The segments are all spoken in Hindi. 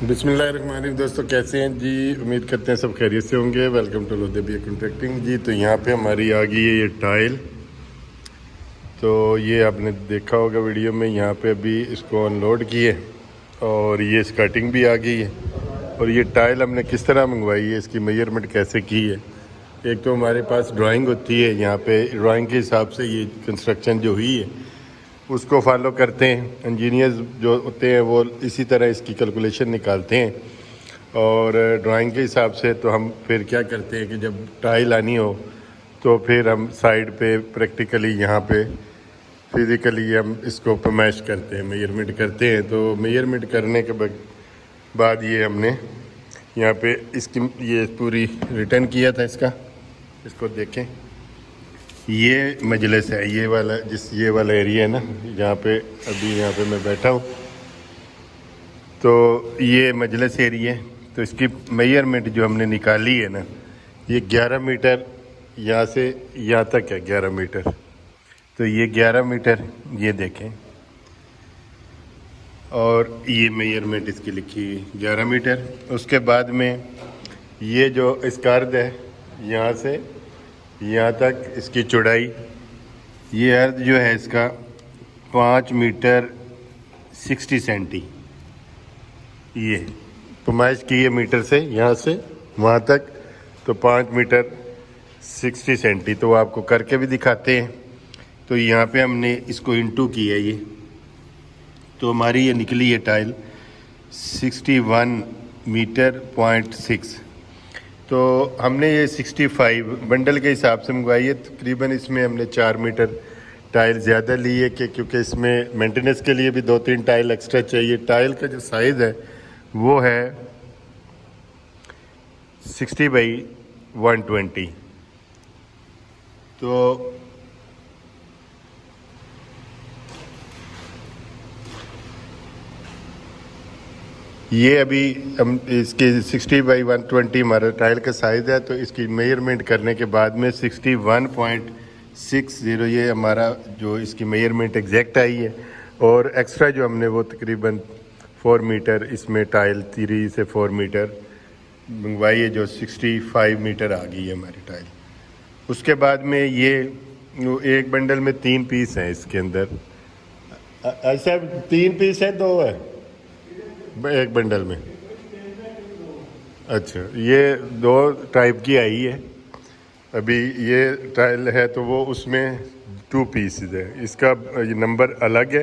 बिस्मिल्लाहिर्रहमानिर्रहीम। दोस्तों कैसे हैं जी? उम्मीद करते हैं सब खैरियत से होंगे। वेलकम टू लोदेबिया कॉन्ट्रैक्टिंग जी। तो यहाँ पे हमारी आ गई है ये टाइल। तो ये आपने देखा होगा वीडियो में, यहाँ पे अभी इसको अनलोड किए और ये स्कर्टिंग भी आ गई है। और ये टाइल हमने किस तरह मंगवाई है, इसकी मेजरमेंट कैसे की है। एक तो हमारे पास ड्राइंग होती है, यहाँ पे ड्राइंग के हिसाब से ये कंस्ट्रक्शन जो हुई है उसको फॉलो करते हैं। इंजीनियर्स जो होते हैं वो इसी तरह इसकी कैलकुलेशन निकालते हैं और ड्राइंग के हिसाब से। तो हम फिर क्या करते हैं कि जब टाइल आनी हो तो फिर हम साइड पे प्रैक्टिकली यहाँ पे फिज़िकली हम इसको पैमाइश करते हैं, मेजरमेंट करते हैं। तो मेजरमेंट करने के बाद ये हमने यहाँ पे इसकी ये पूरी रिटर्न किया था इसको देखें। ये मजलिस है, ये वाला एरिया है ना, जहाँ पे अभी यहाँ पे मैं बैठा हूँ। तो ये मजलिस एरिया है। तो इसकी मेजरमेंट जो हमने निकाली है ना, ये 11 मीटर यहाँ से यहाँ तक है, 11 मीटर। तो ये 11 मीटर ये देखें, और ये मेजरमेंट इसकी लिखी है 11 मीटर। उसके बाद में ये जो इसका अर्ध है यहाँ से यहाँ तक इसकी चौड़ाई, ये अर्ध जो है इसका 5 मीटर 60 सेंटी। ये पैमाइश की है मीटर से यहाँ से वहाँ तक, तो 5 मीटर 60 सेंटी। तो आपको करके भी दिखाते हैं। तो यहाँ पे हमने इसको इंटू किया है ये, तो हमारी ये निकली है टाइल 61 मीटर पॉइंट 6। तो हमने ये 65 बंडल के हिसाब से मंगवाई है। तकरीबन इसमें हमने 4 मीटर टाइल ज़्यादा ली है कि क्योंकि इसमें मेंटेनेंस के लिए भी 2-3 टाइल एक्स्ट्रा चाहिए। टाइल का जो साइज़ है वो है 60 बाई 120। तो ये अभी हम इसके 60 बाई 120 हमारा टाइल का साइज़ है। तो इसकी मेजरमेंट करने के बाद में 61.60 ये हमारा जो इसकी मेजरमेंट एग्जैक्ट आई है। और एक्स्ट्रा जो हमने वो तकरीबन 4 मीटर इसमें टाइल 3 से 4 मीटर मंगवाई है, जो 65 मीटर आ गई है हमारी टाइल। उसके बाद में ये एक बंडल में 3 पीस हैं इसके अंदर। ऐसा 3 पीस है, 2 है एक बंडल में? अच्छा, ये 2 टाइप की आई है। अभी ये टाइल है तो वो उसमें 2 पीसेज है। इसका ये नंबर अलग है।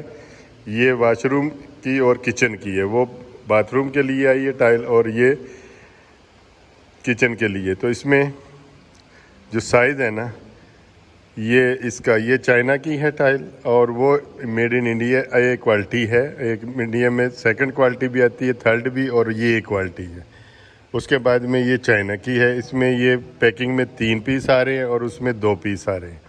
ये वॉशरूम की और किचन की है, वो बाथरूम के लिए आई है टाइल और ये किचन के लिए। तो इसमें जो साइज़ है ना, ये चाइना की है टाइल और वो made in India A quality है। एक इंडिया में सेकंड क्वालिटी भी आती है, थर्ड भी, और ये क्वालिटी है। उसके बाद में ये चाइना की है। इसमें ये पैकिंग में 3 पीस आ रहे हैं और उसमें 2 पीस आ रहे हैं।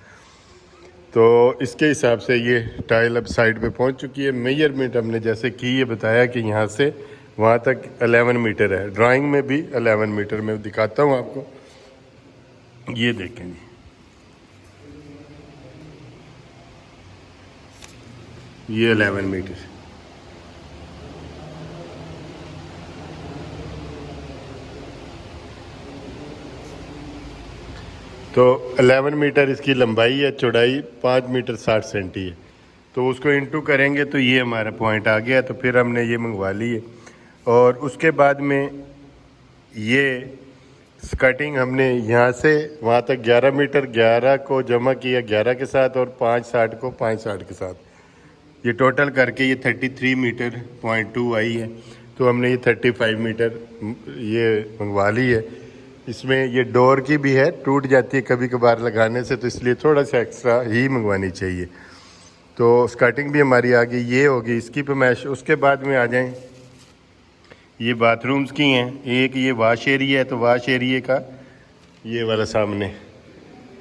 तो इसके हिसाब से ये टाइल अब साइड पे पहुंच चुकी है। मेजरमेंट हमने जैसे की ये बताया कि यहाँ से वहाँ तक 11 मीटर है। ड्राइंग में भी 11 मीटर में दिखाता हूँ आपको, ये देखेंगे। ये 11 मीटर। तो 11 मीटर इसकी लंबाई है, चौड़ाई 5 मीटर 60 सेंटी है। तो उसको इंटू करेंगे तो ये हमारा पॉइंट आ गया। तो फिर हमने ये मंगवा ली है। और उसके बाद में ये स्कर्टिंग हमने यहाँ से वहाँ तक 11 मीटर, 11 को जमा किया 11 के साथ और 560 को 560 के साथ, ये टोटल करके ये 33 मीटर पॉइंट 2 आई है। तो हमने ये 35 मीटर ये मंगवा ली है। इसमें ये डोर की भी है, टूट जाती है कभी कभार लगाने से, तो इसलिए थोड़ा सा एक्स्ट्रा ही मंगवानी चाहिए। तो स्कर्टिंग भी हमारी आ गई, ये होगी इसकी पैमाइश। उसके बाद में आ जाएं, ये बाथरूम्स की हैं। एक ये वॉश एरिया है, तो वॉश एरिया का ये वाला सामने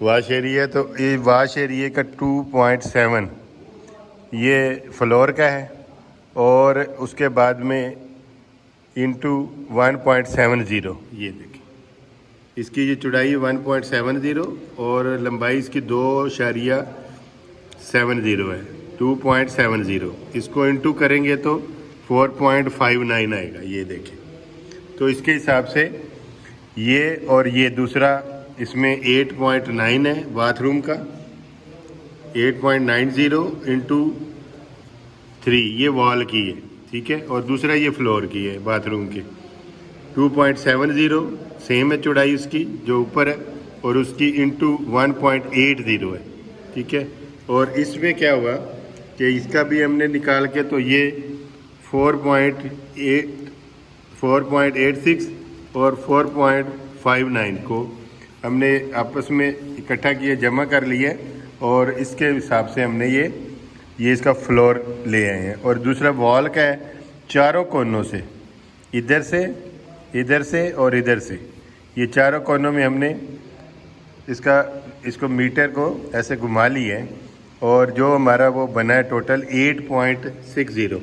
वॉश एरिया है। तो ये वॉश एरिया का 2.7 ये फ्लोर का है। और उसके बाद में इंटू 1.70 ये देखिए, इसकी ये चौड़ाई 1.70 और लंबाई इसकी 2.70 है, 2.70। इसको इंटू करेंगे तो 4.59 आएगा, ये देखें। तो इसके हिसाब से ये और ये दूसरा इसमें 8.9 है बाथरूम का, 8.90 इंटू 3 ये वॉल की है, ठीक है। और दूसरा ये फ्लोर की है बाथरूम की, 2.70 सेम है चौड़ाई उसकी जो ऊपर है, और उसकी इंटू 1.80 है, ठीक है। और इसमें क्या हुआ कि इसका भी हमने निकाल के, तो ये 4.86 और 4.59 को हमने आपस में इकट्ठा किया, जमा कर लिया, और इसके हिसाब से हमने ये इसका फ्लोर ले आए हैं। और दूसरा वॉल का है, चारों कोनों से, इधर से और इधर से, ये चारों कोनों में हमने इसको मीटर को ऐसे घुमा लिया है, और जो हमारा वो बना है टोटल 8.60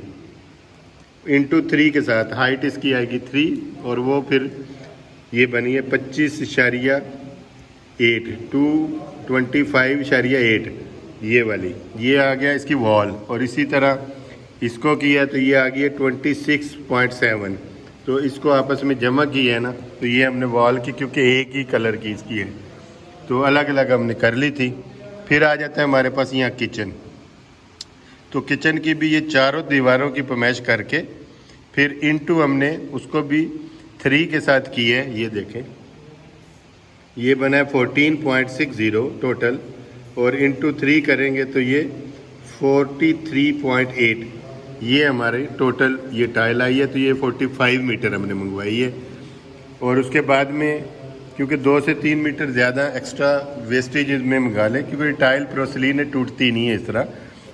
इंटू 3 के साथ, हाइट इसकी आएगी 3, और वो फिर ये बनी है 25.8 225.8 ये वाली, ये आ गया इसकी वॉल। और इसी तरह इसको किया तो ये आ गया 26.7। तो इसको आपस में जमा किया है ना, तो ये हमने वॉल की, क्योंकि एक ही कलर की इसकी है, तो अलग अलग हमने कर ली थी। फिर आ जाता है हमारे पास यहाँ किचन। तो किचन की भी ये चारों दीवारों की पमैश करके फिर इंटू हमने उसको भी 3 के साथ की है, ये देखें, ये बना है 14.60 टोटल, और इंटू 3 करेंगे तो ये 43.8 ये हमारे टोटल ये टाइल आई है। तो ये 45 मीटर हमने मंगवाई है। और उसके बाद में क्योंकि 2 से 3 मीटर ज़्यादा एक्स्ट्रा वेस्टेज में मंगा लें, क्योंकि टाइल पोर्सिलीन है, टूटती नहीं है, इस तरह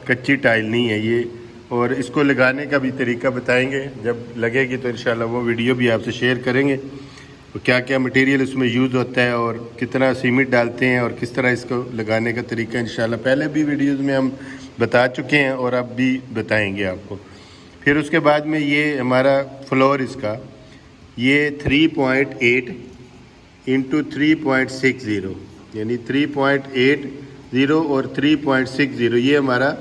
कच्ची टाइल नहीं है ये। और इसको लगाने का भी तरीका बताएंगे, जब लगेगी तो इंशाल्लाह वो वीडियो भी आपसे शेयर करेंगे, तो क्या क्या मटेरियल इसमें यूज़ होता है और कितना सीमेंट डालते हैं और किस तरह इसको लगाने का तरीका इंशाल्लाह पहले भी वीडियोज़ में हम बता चुके हैं और अब भी बताएंगे आपको। फिर उसके बाद में ये हमारा फ्लोर इसका ये 3.8 इंटू 3.60 यानी 3.80 और 3.60 ये हमारा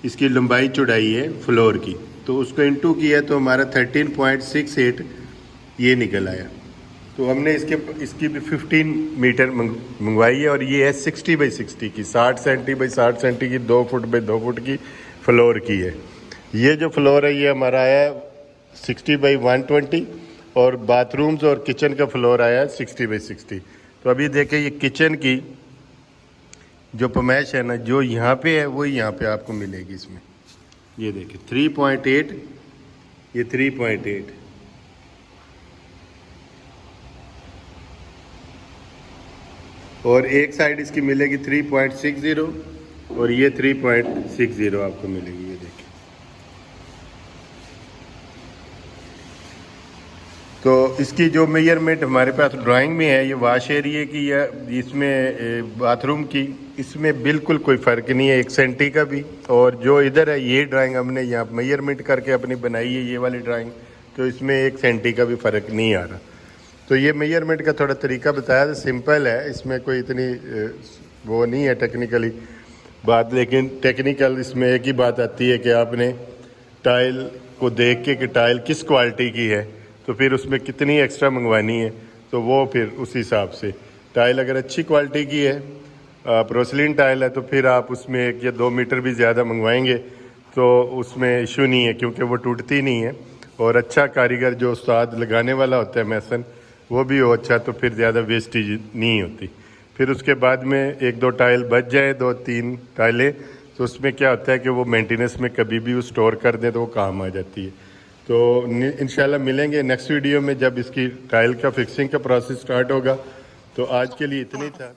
इसकी लंबाई चौड़ाई है फ्लोर की। तो उसको इंटू किया तो हमारा 13.68 ये निकल आया। तो हमने इसकी भी 15 मीटर मंगवाई है, और ये है 60 बाई 60 की, 60 सेंटी बाई 60 सेंटी की, 2 फुट बाई 2 फुट की फ्लोर की है। ये जो फ्लोर है ये हमारा आया है 60 बाई 120, और बाथरूम्स और किचन का फ्लोर आया है 60 बाई 60। तो अभी देखें ये किचन की जो पमैश है ना, जो यहाँ पे है वही यहाँ पे आपको मिलेगी इसमें। ये देखिए 3.8, ये 3.8, और एक साइड इसकी मिलेगी 3.60 और ये 3.60 आपको मिलेगी। ये देखिए, तो इसकी जो मेजरमेंट हमारे पास ड्राइंग में है, ये वाश एरिया की या इसमें बाथरूम की, इसमें बिल्कुल कोई फ़र्क नहीं है 1 सेंटी का भी। और जो इधर है ये ड्राइंग हमने यहाँ मेजरमेंट करके अपनी बनाई है, ये वाली ड्राइंग, तो इसमें 1 सेंटी का भी फ़र्क नहीं आ रहा। तो ये मेजरमेंट का थोड़ा तरीका बताया, तो सिंपल है, इसमें कोई इतनी वो नहीं है टेक्निकली बात। लेकिन टेक्निकल इसमें एक ही बात आती है कि आपने टाइल को देख के कि टाइल किस क्वालिटी की है, तो फिर उसमें कितनी एक्स्ट्रा मंगवानी है, तो वो फिर उस हिसाब से। टाइल अगर अच्छी क्वालिटी की है, पोर्सिलीन टाइल है, तो फिर आप उसमें 1 या 2 मीटर भी ज़्यादा मंगवाएंगे तो उसमें इशू नहीं है, क्योंकि वो टूटती नहीं है। और अच्छा कारीगर जो उस्ताद लगाने वाला होता है मैसन, वो भी हो अच्छा, तो फिर ज़्यादा वेस्टेज नहीं होती। फिर उसके बाद में 1-2 टाइल बच जाए, 2-3 टाइलें, तो उसमें क्या होता है कि वो मेंटेनेंस में कभी भी वो स्टोर कर दें तो वो काम आ जाती है। तो इंशाल्लाह मिलेंगे नेक्स्ट वीडियो में जब इसकी टाइल का फिक्सिंग का प्रोसेस स्टार्ट होगा। तो आज के लिए इतना ही था।